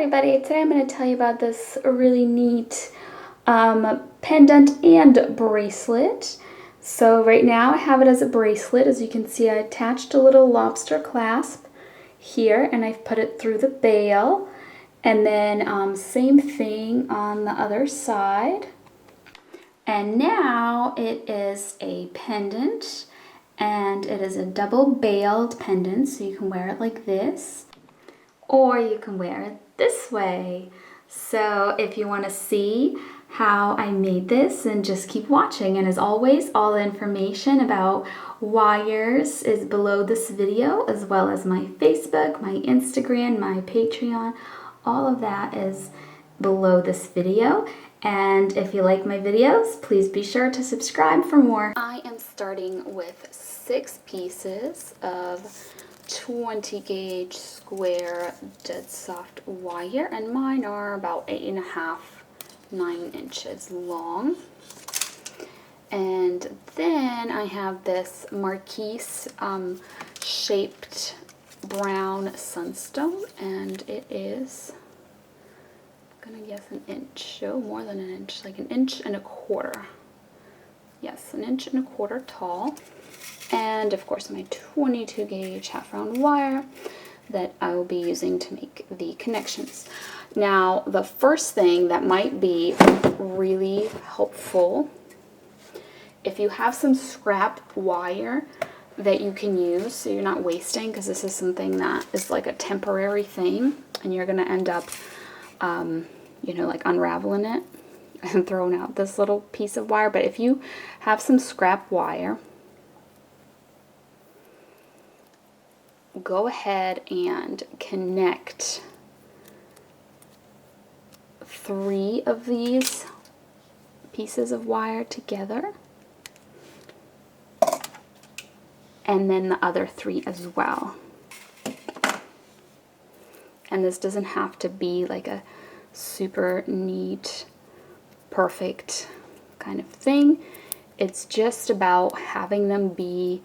everybody, today I'm going to tell you about this really neat pendant and bracelet. So right now I have it as a bracelet. As you can see, I attached a little lobster clasp here and I've put it through the bail, and then same thing on the other side. And now it is a pendant, and it is a double bailed pendant, so you can wear it like this, or you can wear it this way. So if you want to see how I made this, then just keep watching. And as always, all the information about wires is below this video, as well as my Facebook, my Instagram, my Patreon. All of that is below this video. And if you like my videos, please be sure to subscribe for more. I am starting with 6 pieces of 20 gauge square dead soft wire, and mine are about 8.5, 9 inches long. And then I have this marquise shaped brown sunstone, and it is, I'm gonna guess, an inch, oh, more than an inch, like 1.25 inches. Yes, 1.25 inches tall. And of course my 22 gauge half round wire that I will be using to make the connections. Now, the first thing that might be really helpful, if you have some scrap wire that you can use so you're not wasting, because this is something that is like a temporary thing and you're going to end up you know, like unraveling it and throwing out this little piece of wire. But if you have some scrap wire, go ahead and connect 3 of these pieces of wire together, and then the other 3 as well. And this doesn't have to be like a super neat, perfect kind of thing. It's just about having them be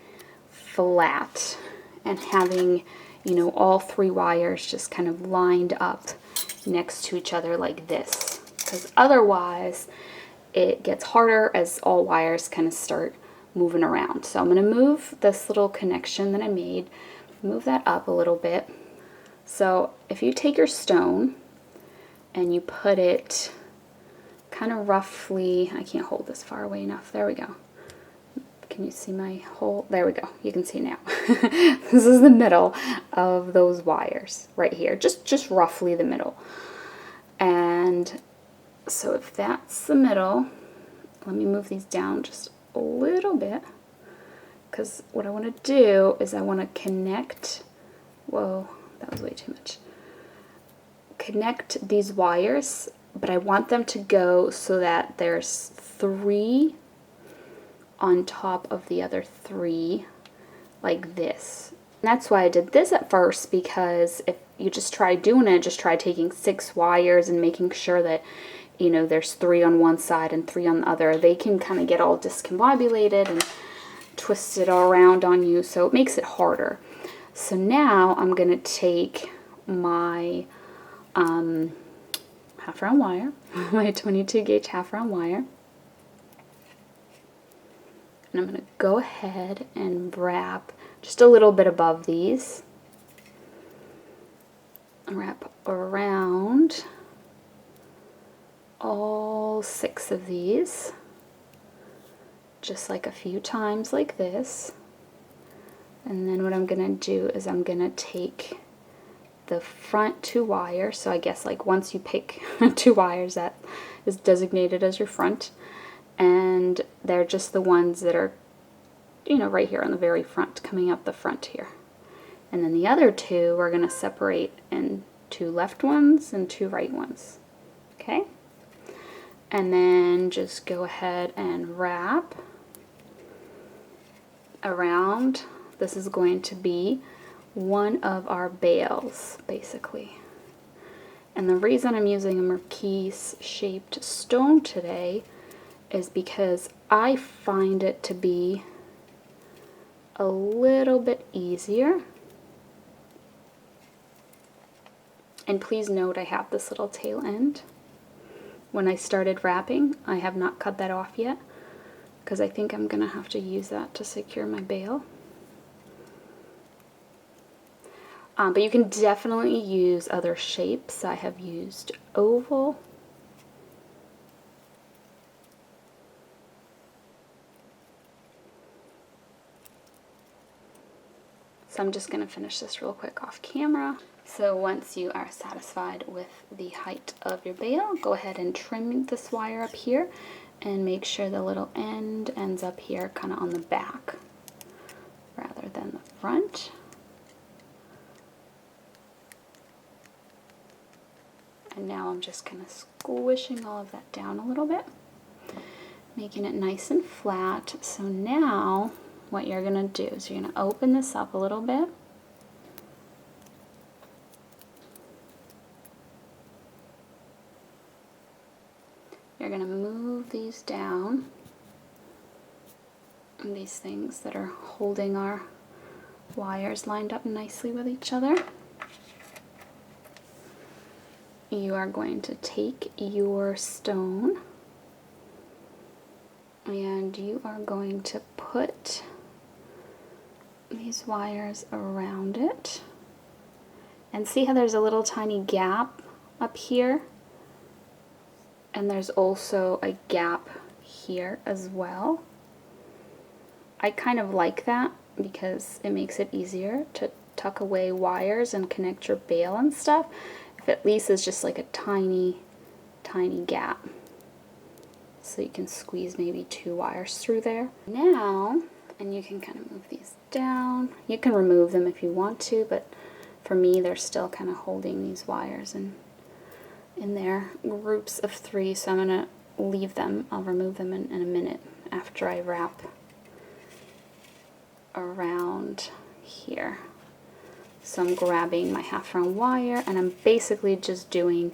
flat and having, you know, all 3 wires just kind of lined up next to each other like this, because otherwise it gets harder as all wires kind of start moving around. So I'm going to move this little connection that I made, move that up a little bit. So if you take your stone and you put it kind of roughly, I can't hold this far away enough, there we go. Can you see my hole? There we go. You can see now. This is the middle of those wires right here. Just roughly the middle. And so if that's the middle, let me move these down just a little bit, because what I want to do is I want to connect, whoa, that was way too much. Connect these wires, but I want them to go so that there's 3 on top of the other 3, like this. And that's why I did this at first, because if you just try doing it, just try taking 6 wires and making sure that, you know, there's 3 on one side and 3 on the other, they can kind of get all discombobulated and twisted all around on you, so it makes it harder. So now I'm going to take my half round wire, my 22 gauge half round wire, and I'm going to go ahead and wrap just a little bit above these, and wrap around all 6 of these, just like a few times like this. And then what I'm going to do is I'm going to take the front 2 wires, so I guess like once you pick 2 wires, that is designated as your front, and they're just the ones that are, you know, right here on the very front, coming up the front here. And then the other 2 we're going to separate in 2 left ones and 2 right ones. Okay? And then just go ahead and wrap around. This is going to be one of our bails, basically. And the reason I'm using a marquise shaped stone today is because I find it to be a little bit easier And please note I have this little tail end. When I started wrapping, I have not cut that off yet because I think I'm gonna have to use that to secure my bail. But you can definitely use other shapes. I have used oval. So I'm just going to finish this real quick off camera. So once you are satisfied with the height of your bail, go ahead and trim this wire up here and make sure the little end ends up here kind of on the back rather than the front. And now I'm just kind of squishing all of that down a little bit, making it nice and flat. So now what you're going to do is you're going to open this up a little bit. You're going to move these down, and these things that are holding our wires lined up nicely with each other. You are going to take your stone and you are going to put these wires around it. And see how there's a little tiny gap up here? And there's also a gap here as well. I kind of like that because it makes it easier to tuck away wires and connect your bail and stuff. If at least it's just like a tiny, tiny gap. So you can squeeze maybe 2 wires through there. Now, and you can kind of move these down. You can remove them if you want to, but for me they're still kind of holding these wires in their groups of 3, so I'm going to leave them. I'll remove them in a minute after I wrap around here. So I'm grabbing my half round wire and I'm basically just doing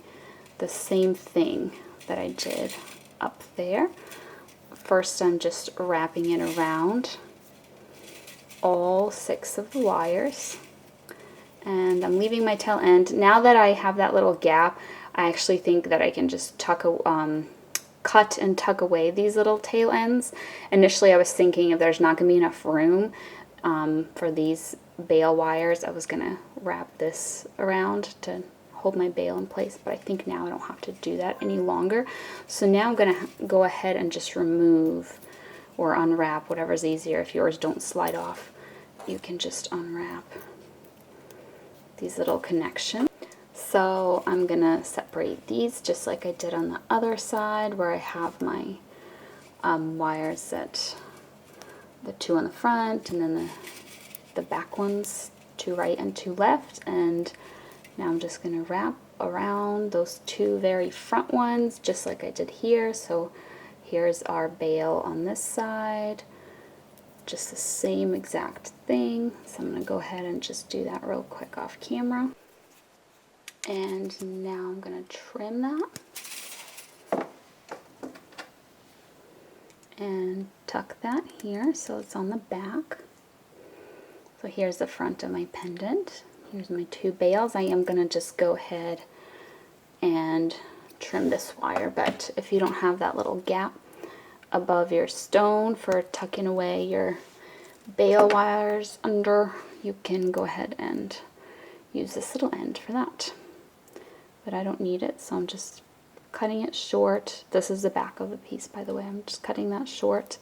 the same thing that I did up there. First I'm just wrapping it around all 6 of the wires, and I'm leaving my tail end. Now that I have that little gap, I actually think that I can just cut and tuck away these little tail ends. Initially I was thinking if there's not going to be enough room for these bail wires, I was going to wrap this around to hold my bail in place, but I think now I don't have to do that any longer. So now I'm going to go ahead and just remove or unwrap, whatever's easier. If yours don't slide off, you can just unwrap these little connections. So I'm going to separate these just like I did on the other side where I have my wires that the 2 on the front and then the back ones, 2 right and 2 left, and now I'm just going to wrap around those 2 very front ones just like I did here. So here's our bail on this side, just the same exact thing. So I'm going to go ahead and just do that real quick off camera. And now I'm going to trim that and tuck that here so it's on the back. So here's the front of my pendant. Here's my 2 bails. I am going to just go ahead and trim this wire, but if you don't have that little gap above your stone for tucking away your bail wires under, you can go ahead and use this little end for that. But I don't need it, so I'm just cutting it short. This is the back of the piece, by the way. I'm just cutting that short,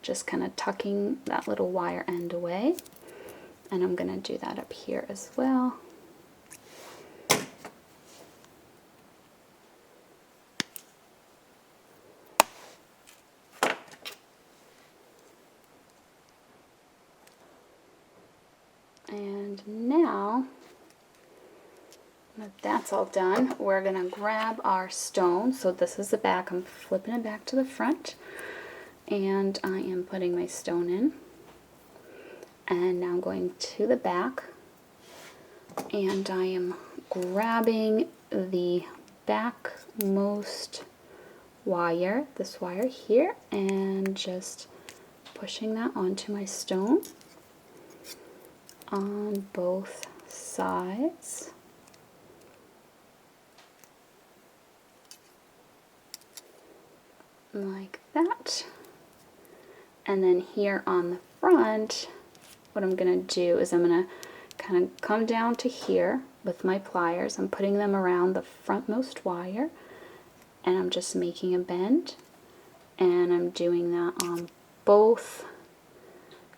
just kind of tucking that little wire end away. And I'm going to do that up here as well. And now that that's all done, we're going to grab our stone. So this is the back. I'm flipping it back to the front. And I am putting my stone in. And now I'm going to the back. And I am grabbing the backmost wire, this wire here, and just pushing that onto my stone on both sides. like that. And then here on the front, what I'm going to do is I'm going to kind of come down to here with my pliers. I'm putting them around the frontmost wire, and I'm just making a bend, and I'm doing that on both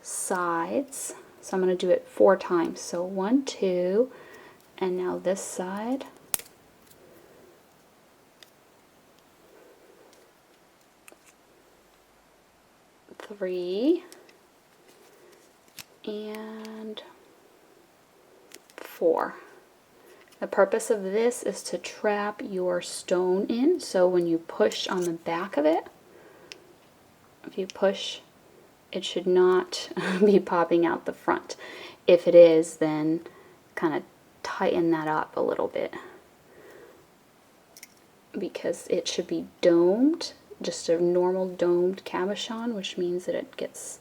sides. So I'm going to do it 4 times. So 1, 2, and now this side. 3 and 4. The purpose of this is to trap your stone in, so when you push on the back of it, if you push, it should not be popping out the front. If it is, then kind of tighten that up a little bit, because it should be domed, just a normal domed cabochon, which means that it gets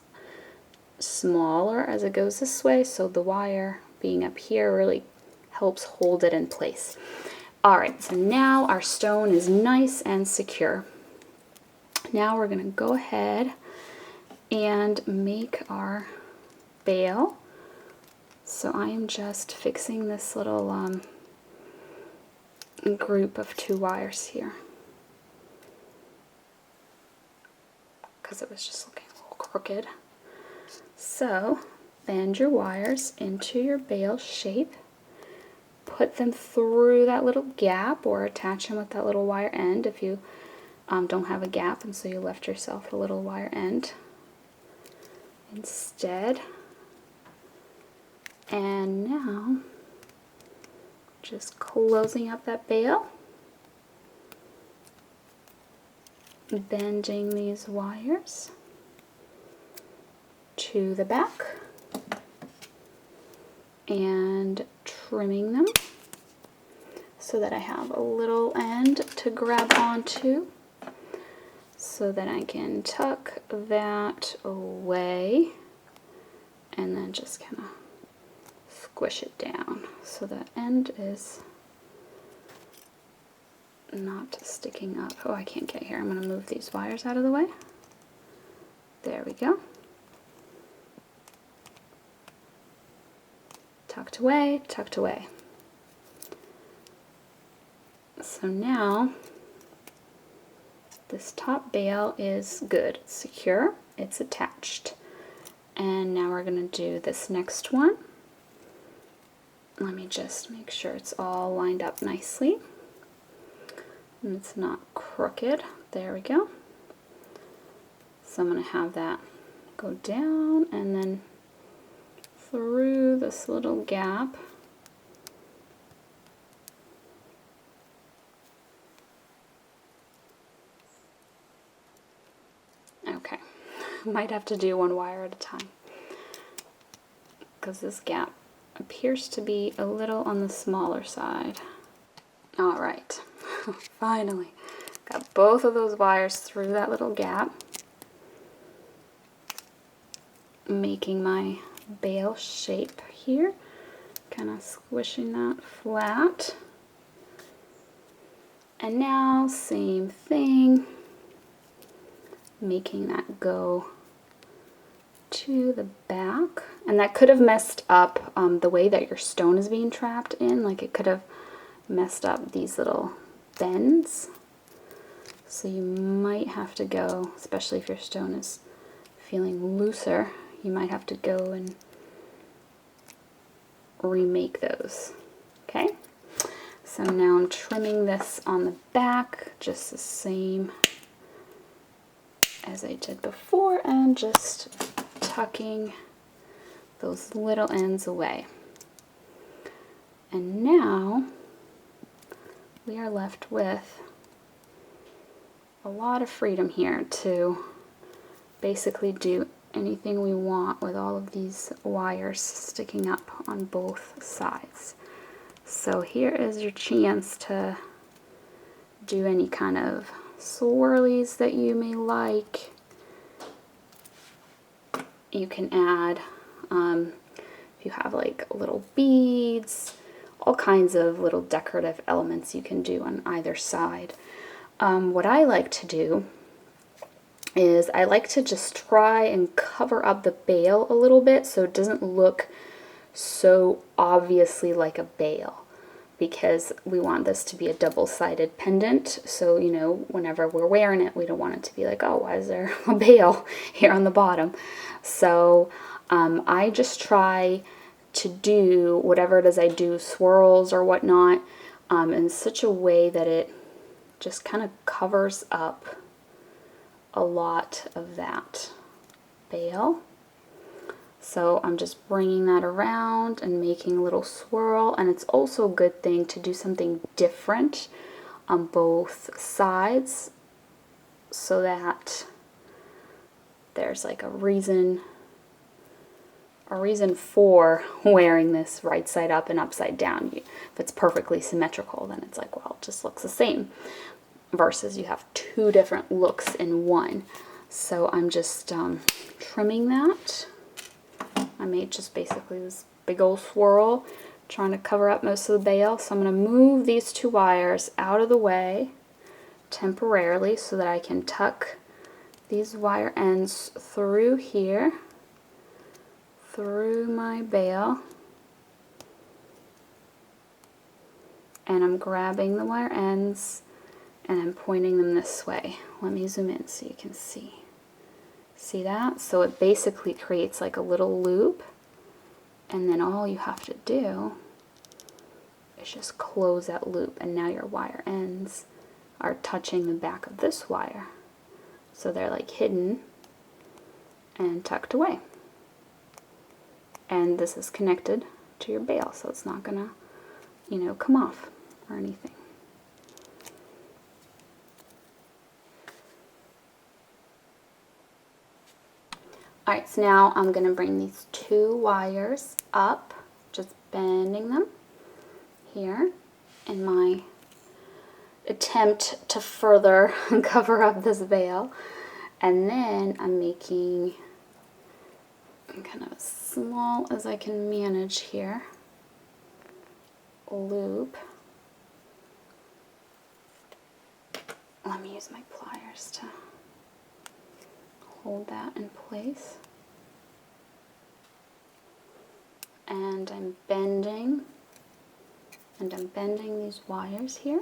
smaller as it goes this way, so the wire being up here really helps hold it in place. Alright, so now our stone is nice and secure. Now we're going to go ahead and make our bail. So I am just fixing this little group of 2 wires here, because it was just looking a little crooked. So bend your wires into your bail shape, put them through that little gap, or attach them with that little wire end if you don't have a gap and so you left yourself a little wire end instead. And now just closing up that bail, bending these wires to the back and trimming them so that I have a little end to grab onto, so that I can tuck that away and then just kind of squish it down so the end is not sticking up. Oh, I can't get here. I'm going to move these wires out of the way. There we go. Tucked away, tucked away. So now this top bail is good. It's secure. It's attached. And now we're going to do this next one. Let me just make sure it's all lined up nicely and it's not crooked. There we go. So I'm going to have that go down and then through this little gap. Okay, might have to do 1 wire at a time because this gap appears to be a little on the smaller side. Alright, finally got both of those wires through that little gap, making my bail shape here, kind of squishing that flat. And now same thing, making that go to the back. And that could have messed up the way that your stone is being trapped in, like it could have messed up these little bends. So you might have to go, especially if your stone is feeling looser, you might have to go and remake those. Okay, so now I'm trimming this on the back just the same as I did before and just tucking those little ends away. And now we are left with a lot of freedom here to basically do anything we want with all of these wires sticking up on both sides. So here is your chance to do any kind of swirlies that you may like. You can add, if you have like little beads, all kinds of little decorative elements you can do on either side. What I like to do is I like to just try and cover up the bail a little bit so it doesn't look so obviously like a bail, because we want this to be a double-sided pendant. So, you know, whenever we're wearing it, we don't want it to be like, oh, why is there a bail here on the bottom? So I just try to do whatever it is I do, swirls or whatnot, in such a way that it just kind of covers up a lot of that bail. So I'm just bringing that around and making a little swirl, and it's also a good thing to do something different on both sides so that there's like a reason for wearing this right side up and upside down. If it's perfectly symmetrical, then it's like, well, it just looks the same, versus you have two different looks in one. So I'm just trimming that. I made just basically this big old swirl, trying to cover up most of the bail. So I'm going to move these two wires out of the way temporarily so that I can tuck these wire ends through here, through my bail. And I'm grabbing the wire ends and I'm pointing them this way. Let me zoom in so you can see. See that? So it basically creates like a little loop, and then all you have to do is just close that loop, and now your wire ends are touching the back of this wire. So they're like hidden and tucked away. And this is connected to your bail, so it's not gonna, you know, come off or anything. Alright, so now I'm going to bring these two wires up, just bending them here in my attempt to further cover up this veil. And then I'm making kind of as small as I can manage here a loop. Let me use my pliers to hold that in place. And I'm bending these wires here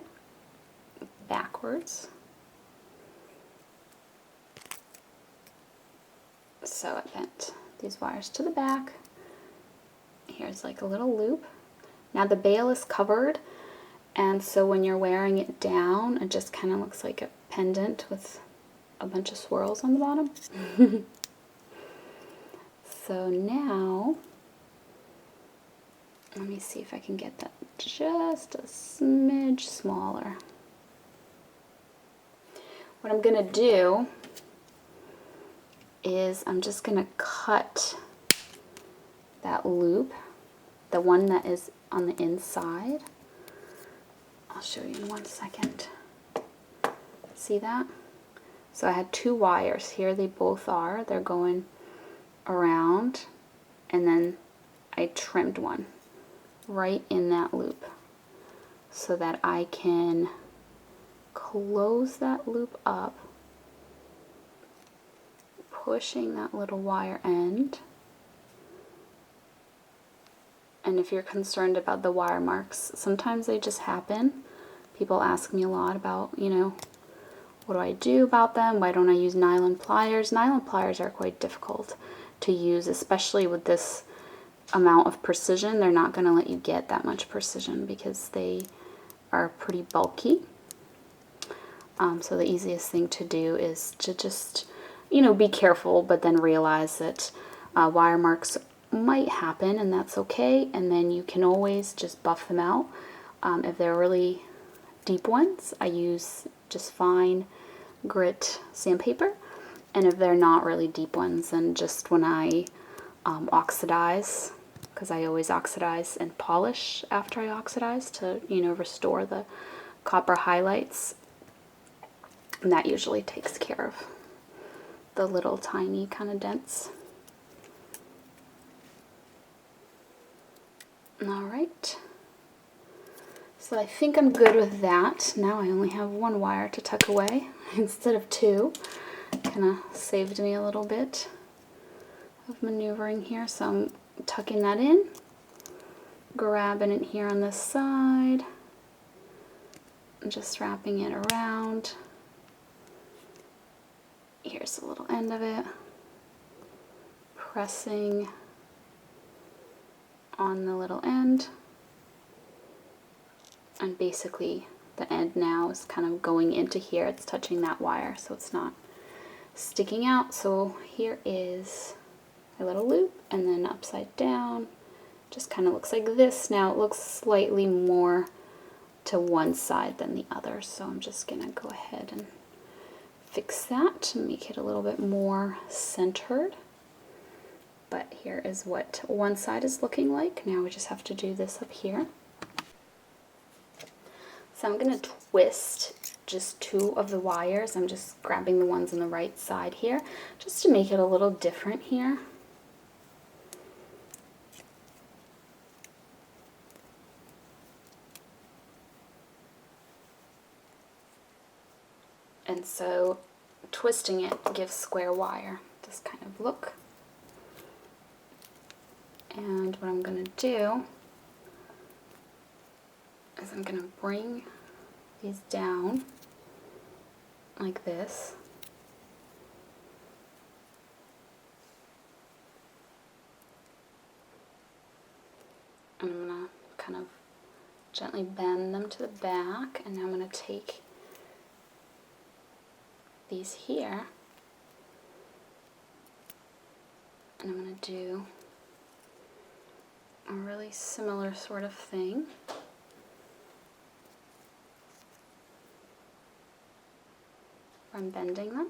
backwards. So I bent these wires to the back. Here's like a little loop. Now the bail is covered, and so when you're wearing it down, it just kind of looks like a pendant with a bunch of swirls on the bottom. So now, let me see if I can get that just a smidge smaller. What I'm gonna do is I'm just gonna cut that loop, the one that is on the inside. I'll show you in 1 second. See that? So I had two wires here, they both are. They're going around, and then I trimmed one right in that loop so that I can close that loop up, pushing that little wire end. And if you're concerned about the wire marks, sometimes they just happen. People ask me a lot about, you know, what do I do about them? Why don't I use nylon pliers? Nylon pliers are quite difficult to use, especially with this amount of precision. They're not going to let you get that much precision because they are pretty bulky. So the easiest thing to do is to just, you know, be careful, but then realize that wire marks might happen, and that's okay. And then you can always just buff them out. If they're really deep ones, I use just fine grit sandpaper, and if they're not really deep ones, then just when I oxidize, because I always oxidize and polish after I oxidize to, you know, restore the copper highlights, and that usually takes care of the little tiny kind of dents. Alright, so I think I'm good with that. Now I only have one wire to tuck away instead of two. kind of saved me a little bit of maneuvering here. So I'm tucking that in, grabbing it here on this side, and just wrapping it around. Here's the little end of it, pressing on the little end, and basically the end now is kind of going into here. It's touching that wire, so it's not sticking out. So here is a little loop, and then upside down, just kind of looks like this. Now it looks slightly more to one side than the other, so I'm just gonna go ahead and fix that to make it a little bit more centered. But here is what one side is looking like. Now we just have to do this up here. So I'm going to twist just two of the wires. I'm just grabbing the ones on the right side here, just to make it a little different here. And so twisting it gives square wire this kind of look. And what I'm going to do is I'm going to bring these down like this. And I'm going to kind of gently bend them to the back, and now I'm going to take these here, and I'm going to do a really similar sort of thing. I'm bending them.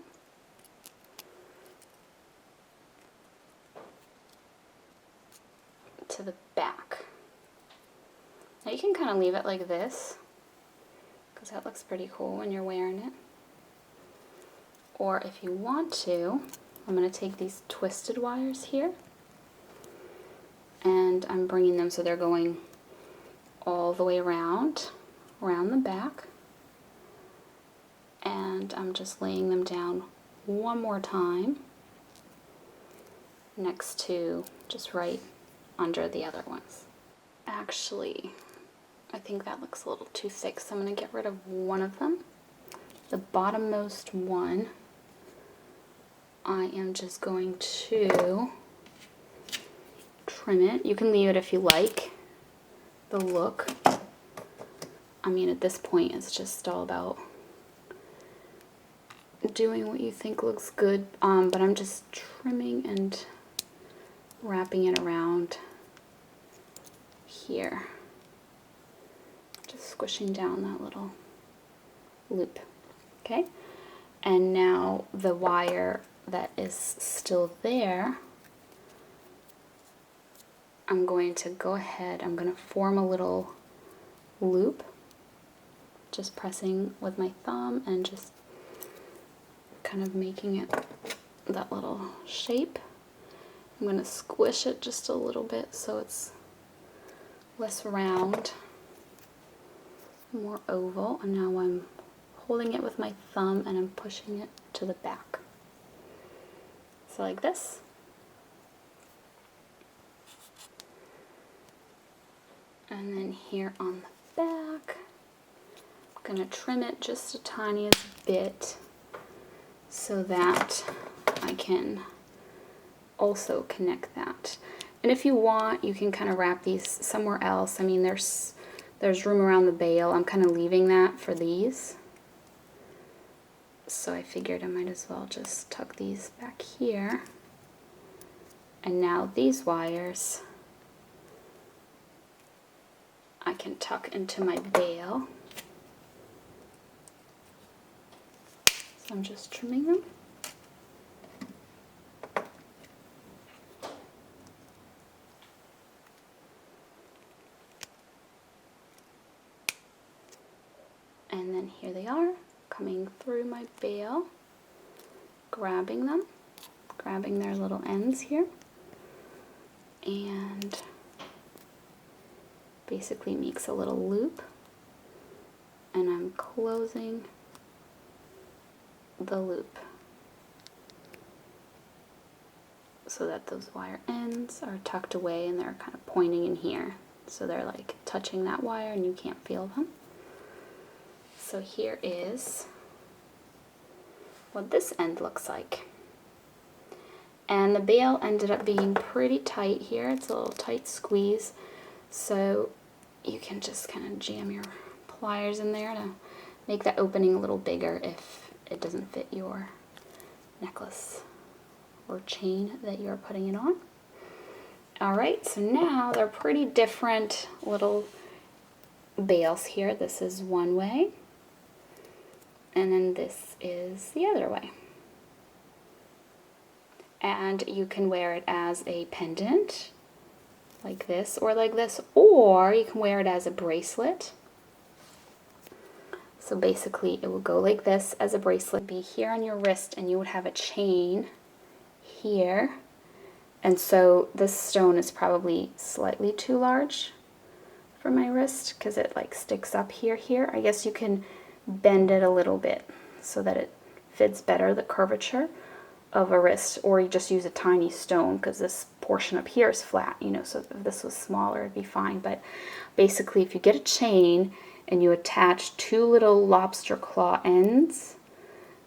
To the back. Now you can kind of leave it like this, because that looks pretty cool when you're wearing it. Or if you want to, I'm going to take these twisted wires here, and I'm bringing them so they're going all the way around the back. And I'm just laying them down one more time next to, just right under the other ones. Actually, I think that looks a little too thick, so I'm going to get rid of one of them. The bottommost one, I am just going to trim it. You can leave it if you like the look. I mean, at this point, it's just all about doing what you think looks good, but I'm just trimming and wrapping it around here, just squishing down that little loop. Okay, and now the wire that is still there, I'm going to go ahead, I'm going to form a little loop, just pressing with my thumb and just kind of making it that little shape. I'm going to squish it just a little bit so it's less round, more oval, and now I'm holding it with my thumb and I'm pushing it to the back. So like this. And then here on the back, I'm going to trim it just the tiniest bit so that I can also connect that. And if you want, you can kind of wrap these somewhere else. I mean, there's room around the bail. I'm kind of leaving that for these. So I figured I might as well just tuck these back here. And now these wires I can tuck into my bail. So I'm just trimming them. And then here they are, coming through my bail, grabbing them, grabbing their little ends here, and basically makes a little loop, and I'm closing the loop so that those wire ends are tucked away and they're kind of pointing in here. So they're like touching that wire and you can't feel them. So here is what this end looks like. And the bail ended up being pretty tight here. It's a little tight squeeze. So you can just kind of jam your pliers in there to make that opening a little bigger if it doesn't fit your necklace or chain that you're putting it on. Alright, so now they're pretty different little bails here. This is one way, and then this is the other way. And you can wear it as a pendant, like this, or you can wear it as a bracelet. So basically it would go like this as a bracelet, be here on your wrist, and you would have a chain here. And so this stone is probably slightly too large for my wrist because it like sticks up here. I guess you can bend it a little bit so that it fits better the curvature of a wrist, or you just use a tiny stone because this portion up here is flat, you know, so if this was smaller it'd be fine. But basically if you get a chain and you attach two little lobster claw ends,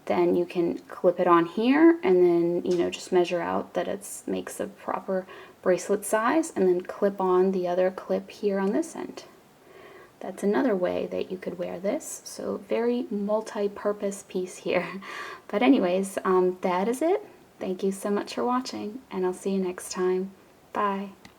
then you can clip it on here and then, you know, just measure out that it makes the proper bracelet size and then clip on the other clip here on this end. That's another way that you could wear this. So very multi-purpose piece here. But anyways, that is it. Thank you so much for watching, and I'll see you next time. Bye.